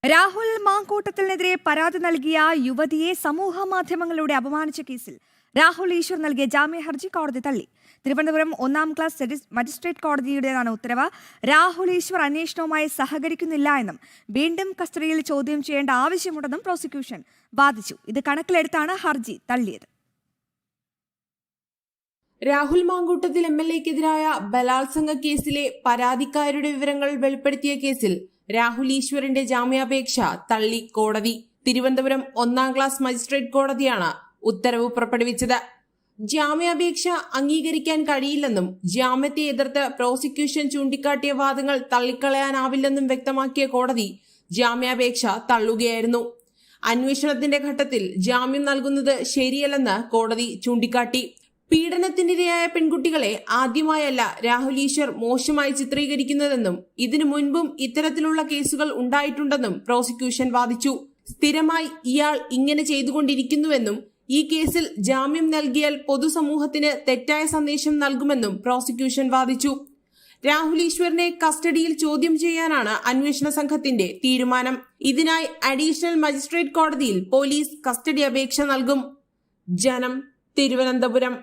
രാഹുൽ മാങ്കൂട്ടത്തിനെതിരെ പരാതി നൽകിയ യുവതിയെ സമൂഹ മാധ്യമങ്ങളിലൂടെ അപമാനിച്ച കേസിൽ രാഹുൽ ഈശ്വർ നൽകിയ ജാമ്യ ഹർജി കോടതി തള്ളി. തിരുവനന്തപുരം 1-ാം ക്ലാസ് മജിസ്ട്രേറ്റ് കോടതിയുടേതാണ് ഉത്തരവ്. രാഹുൽ ഈശ്വർ അന്വേഷണവുമായി സഹകരിക്കുന്നില്ല എന്നും വീണ്ടും കസ്റ്റഡിയിൽ ചോദ്യം ചെയ്യേണ്ട ആവശ്യമുണ്ടെന്നും പ്രോസിക്യൂഷൻ വാദിച്ചു. ഇത് കണക്കിലെടുത്താണ് ഹർജി തള്ളിയത്. രാഹുൽ മാങ്കൂട്ടത്തിൽ MLA-ക്കെതിരായ ബലാത്സംഗ കേസിലെ പരാതിക്കാരുടെ വിവരങ്ങൾ വെളിപ്പെടുത്തിയ കേസിൽ രാഹുൽ ഈശ്വറിന്റെ ജാമ്യാപേക്ഷ തള്ളി കോടതി. തിരുവനന്തപുരം 1-ാം ക്ലാസ് മജിസ്ട്രേറ്റ് കോടതിയാണ് ഉത്തരവ് പുറപ്പെടുവിച്ചത്. ജാമ്യാപേക്ഷ അംഗീകരിക്കാൻ കഴിയില്ലെന്നും ജാമ്യത്തെ എതിർത്ത് പ്രോസിക്യൂഷൻ ചൂണ്ടിക്കാട്ടിയ വാദങ്ങൾ തള്ളിക്കളയാനാവില്ലെന്നും വ്യക്തമാക്കിയ കോടതി ജാമ്യാപേക്ഷ തള്ളുകയായിരുന്നു. അന്വേഷണത്തിന്റെ ഘട്ടത്തിൽ ജാമ്യം നൽകുന്നത് ശരിയല്ലെന്ന് കോടതി ചൂണ്ടിക്കാട്ടി. പീഡനത്തിനിരയായ പെൺകുട്ടികളെ ആദ്യമായല്ല രാഹുൽ ഈശ്വർ മോശമായി ചിത്രീകരിക്കുന്നതെന്നും ഇതിനു മുൻപും ഇത്തരത്തിലുള്ള കേസുകൾ ഉണ്ടായിട്ടുണ്ടെന്നും പ്രോസിക്യൂഷൻ വാദിച്ചു. സ്ഥിരമായി ഇയാൾ ഇങ്ങനെ ചെയ്തുകൊണ്ടിരിക്കുന്നുവെന്നും ഈ കേസിൽ ജാമ്യം നൽകിയാൽ പൊതുസമൂഹത്തിന് തെറ്റായ സന്ദേശം നൽകുമെന്നും പ്രോസിക്യൂഷൻ വാദിച്ചു. രാഹുൽ ഈശ്വറിനെ കസ്റ്റഡിയിൽ ചോദ്യം ചെയ്യാനാണ് അന്വേഷണ സംഘത്തിന്റെ തീരുമാനം. ഇതിനായി അഡീഷണൽ മജിസ്ട്രേറ്റ് കോടതിയിൽ പോലീസ് കസ്റ്റഡി അപേക്ഷ നൽകും. ജനം, തിരുവനന്തപുരം.